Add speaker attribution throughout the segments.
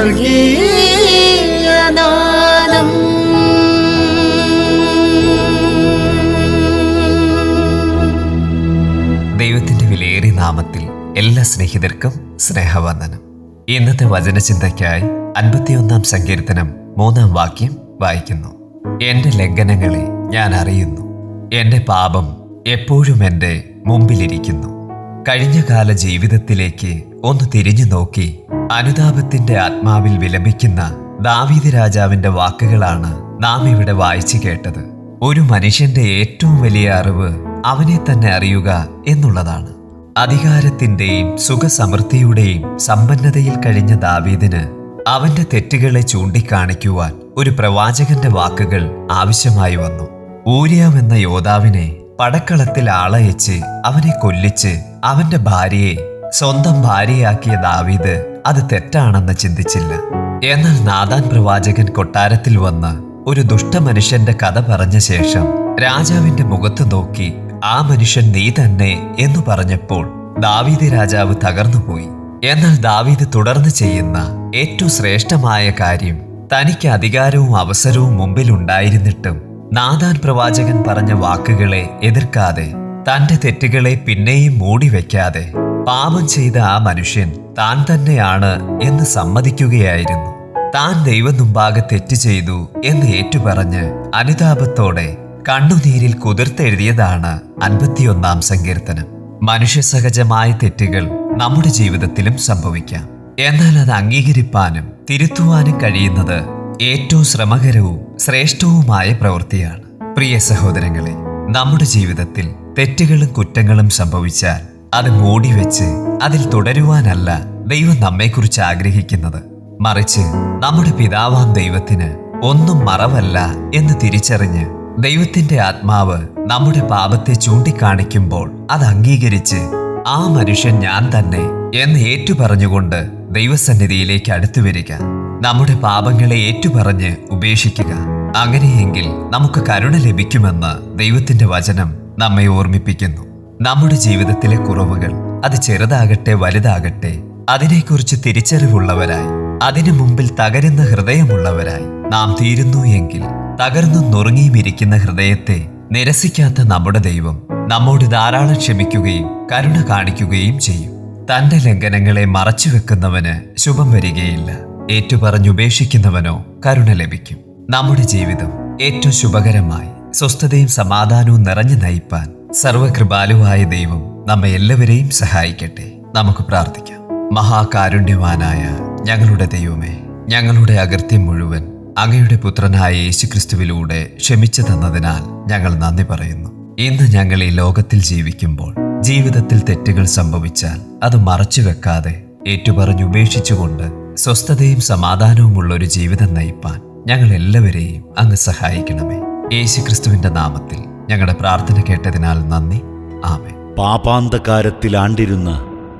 Speaker 1: സ്വർഗീയനാദം.
Speaker 2: ദൈവത്തിന്റെ വിലയേറിയ നാമത്തിൽ എല്ലാ സ്നേഹിതർക്കും സ്നേഹവന്ദനം. ഇന്നത്തെ വചനചിന്തയ്ക്കായി 51-ാം സങ്കീർത്തനം 3-ാം വാക്യം വായിക്കുന്നു. എന്റെ ലംഘനങ്ങളെ ഞാൻ അറിയുന്നു, എന്റെ പാപം എപ്പോഴും എൻ്റെ മുമ്പിലിരിക്കുന്നു. കഴിഞ്ഞകാല ജീവിതത്തിലേക്ക് ഒന്ന് തിരിഞ്ഞു നോക്കി അനുതാപത്തിന്റെ ആത്മാവിൽ വിലപിക്കുന്ന ദാവീദ് രാജാവിന്റെ വാക്കുകളാണ് നാം ഇവിടെ വായിച്ചു കേട്ടത്. ഒരു മനുഷ്യന്റെ ഏറ്റവും വലിയ അറിവ് അവനെ തന്നെ അറിയുക എന്നുള്ളതാണ്. അധികാരത്തിന്റെയും സുഖസമൃദ്ധിയുടെയും സമ്പന്നതയിൽ കഴിഞ്ഞ ദാവീദിന് അവന്റെ തെറ്റുകളെ ചൂണ്ടിക്കാണിക്കുവാൻ ഒരു പ്രവാചകന്റെ വാക്കുകൾ ആവശ്യമായി വന്നു. ഊരിയാവ് എന്ന യോദ്ധാവിനെ പടക്കളത്തിൽ ആളയച്ച് അവനെ കൊല്ലിച്ച് അവന്റെ ഭാര്യയെ സ്വന്തം ഭാര്യയാക്കിയ ദാവീദ് അത് തെറ്റാണെന്ന് ചിന്തിച്ചില്ല. എന്നാൽ നാഥാൻ പ്രവാചകൻ കൊട്ടാരത്തിൽ വന്ന് ഒരു ദുഷ്ടമനുഷ്യന്റെ കഥ പറഞ്ഞ ശേഷം രാജാവിന്റെ മുഖത്ത് നോക്കി ആ മനുഷ്യൻ നീ തന്നെ എന്ന് പറഞ്ഞപ്പോൾ ദാവീദ് രാജാവ് തകർന്നുപോയി. എന്നാൽ ദാവീദ് തുടർന്ന് ചെയ്യുന്ന ഏറ്റവും ശ്രേഷ്ഠമായ കാര്യം, തനിക്ക് അധികാരവും അവസരവും മുമ്പിൽ ഉണ്ടായിരുന്നിട്ടും നാഥാൻ പ്രവാചകൻ പറഞ്ഞ വാക്കുകളെ എതിർക്കാതെ, തന്റെ തെറ്റുകളെ പിന്നെയും മൂടിവെക്കാതെ, പാപം ചെയ്ത ആ മനുഷ്യൻ താൻ തന്നെയാണ് എന്ന് സമ്മതിക്കുകയായിരുന്നു. താൻ ദൈവം മുമ്പാകെ തെറ്റ് ചെയ്തു എന്ന് ഏറ്റുപറഞ്ഞ് അനുതാപത്തോടെ കണ്ണുനീരിൽ കുതിർത്തെഴുതിയതാണ് 51-ാം സങ്കീർത്തനം. മനുഷ്യസഹജമായ തെറ്റുകൾ നമ്മുടെ ജീവിതത്തിലും സംഭവിക്കാം. എന്നാൽ അത് അംഗീകരിപ്പാനും തിരുത്തുവാനും കഴിയുന്നത് ഏറ്റവും ശ്രമകരവും ശ്രേഷ്ഠവുമായ പ്രവൃത്തിയാണ്. പ്രിയ സഹോദരങ്ങളെ, നമ്മുടെ ജീവിതത്തിൽ തെറ്റുകളും കുറ്റങ്ങളും സംഭവിച്ചാൽ അത് മൂടിവെച്ച് അതിൽ തുടരുവാനല്ല ദൈവം നമ്മെക്കുറിച്ച് ആഗ്രഹിക്കുന്നത്. മറിച്ച് നമ്മുടെ പിതാവാം ദൈവത്തിന് ഒന്നും മറവല്ല എന്ന് തിരിച്ചറിഞ്ഞ് ദൈവത്തിന്റെ ആത്മാവ് നമ്മുടെ പാപത്തെ ചൂണ്ടിക്കാണിക്കുമ്പോൾ അത് അംഗീകരിച്ച് ആ മനുഷ്യൻ ഞാൻ തന്നെ എന്ന് ഏറ്റുപറഞ്ഞുകൊണ്ട് ദൈവസന്നിധിയിലേക്ക് അടുത്തു വരിക. നമ്മുടെ പാപങ്ങളെ ഏറ്റുപറഞ്ഞ് ഉപേക്ഷിക്കുക. അങ്ങനെയെങ്കിൽ നമുക്ക് കരുണ ലഭിക്കുമെന്ന് ദൈവത്തിന്റെ വചനം നമ്മെ ഓർമ്മിപ്പിക്കുന്നു. നമ്മുടെ ജീവിതത്തിലെ കുറവുകൾ, അത് ചെറുതാകട്ടെ വലുതാകട്ടെ, അതിനെക്കുറിച്ച് തിരിച്ചറിവുള്ളവരായി, അതിനു മുമ്പിൽ തകരുന്ന ഹൃദയമുള്ളവരായി നാം തീരുന്നു എങ്കിൽ, തകർന്നു നുറുങ്ങിയുമിരിക്കുന്ന ഹൃദയത്തെ നിരസിക്കാത്ത നമ്മുടെ ദൈവം നമ്മോട് ധാരാളം ക്ഷമിക്കുകയും കരുണ കാണിക്കുകയും ചെയ്യും. തന്റെ ലംഘനങ്ങളെ മറച്ചുവെക്കുന്നവന് ശുഭം വരികയില്ല, ഏറ്റുപറഞ്ഞുപേക്ഷിക്കുന്നവനോ കരുണ ലഭിക്കും. നമ്മുടെ ജീവിതം ഏറ്റവും ശുഭകരമായി സ്വസ്ഥതയും സമാധാനവും നിറഞ്ഞു നയിപ്പാൻ സർവകൃപാലുവായ ദൈവം നമ്മെ എല്ലാവരെയും സഹായിക്കട്ടെ. നമുക്ക് പ്രാർത്ഥിക്കാം. മഹാകാരുണ്യവാനായ ഞങ്ങളുടെ ദൈവമേ, ഞങ്ങളുടെ അകൃത്യം മുഴുവൻ അങ്ങയുടെ പുത്രനായ യേശുക്രിസ്തുവിലൂടെ ക്ഷമിച്ചു തന്നതിനാൽ ഞങ്ങൾ നന്ദി പറയുന്നു. ഇന്ന് ഞങ്ങൾ ഈ ലോകത്തിൽ ജീവിക്കുമ്പോൾ ജീവിതത്തിൽ തെറ്റുകൾ സംഭവിച്ചാൽ അത് മറച്ചു വെക്കാതെ ഏറ്റുപറഞ്ഞുപേക്ഷിച്ചുകൊണ്ട് സ്വസ്ഥതയും സമാധാനവുമുള്ള ഒരു ജീവിതം നയിപ്പാൻ ഞങ്ങൾ എല്ലാവരെയും അങ്ങ് സഹായിക്കണമേ. യേശുക്രിസ്തുവിന്റെ നാമത്തിൽ ഞങ്ങളുടെ പ്രാർത്ഥന കേട്ടതിനാൽ നന്ദി. ആമേൻ.
Speaker 3: പാപാന്തകാരത്തിൽ ആണ്ടിരുന്ന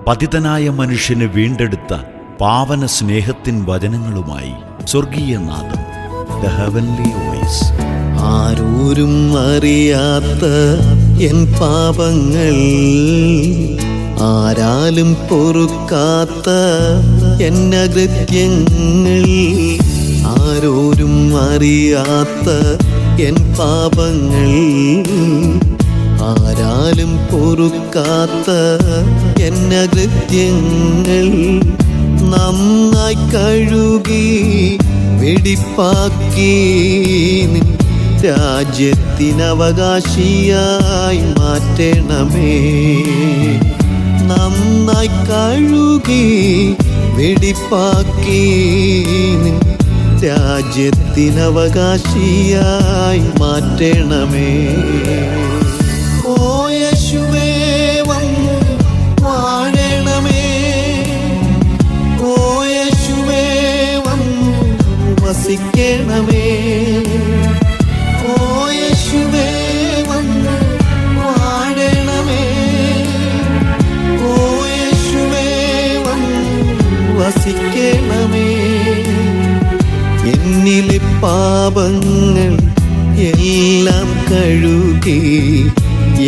Speaker 3: പതിതനായ മനുഷ്യനെ വീണ്ടെടുത്ത പാവന സ്നേഹത്തിൻ വചനങ്ങളുമായി സ്വർഗീയനാദം, ദ ഹെവൻലി വോയിസ്.
Speaker 4: ആരോരും അറിയാത്ത എൻ പാപങ്ങൾ, ആരാലും പൊറുക്കാത്ത എന്നകൃത്യങ്ങൾ, ആരോരും അറിയാത്ത എൻ പാപങ്ങൾ, ആരാലും പൊറുക്കാത്ത എന്നകൃത്യങ്ങൾ, നന്നായി കഴുകി വെടിപ്പാക്കി നിൻ രാജ്യത്തിനവകാശിയായി മാറ്റണമേ. നന്നായി കഴുകി വെടിപ്പാക്കി നിൻ രാജ്യത്തിനവകാശിയായി മാറ്റണമേ. ഓ യേശുവേ വന്നു വാഴണമേ, ഓ യേശുവേ വന്നു വസിക്കണമേ, ഓ യേശുവേ വന്നു വാഴണമേ, ഓ യേശുവേ വന്നു വസിക്കണമേ. എന്നിലെ പാപങ്ങൾ എല്ലാം കഴുകി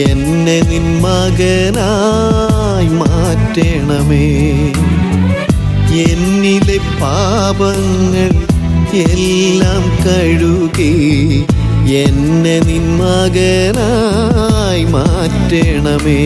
Speaker 4: എന്നെ നിൻ മകനായി മാറ്റണമേ. എന്നിലെ പാപങ്ങൾ എല്ലാം കഴുകി എന്നെ നിൻ മകനായി മാറ്റണമേ.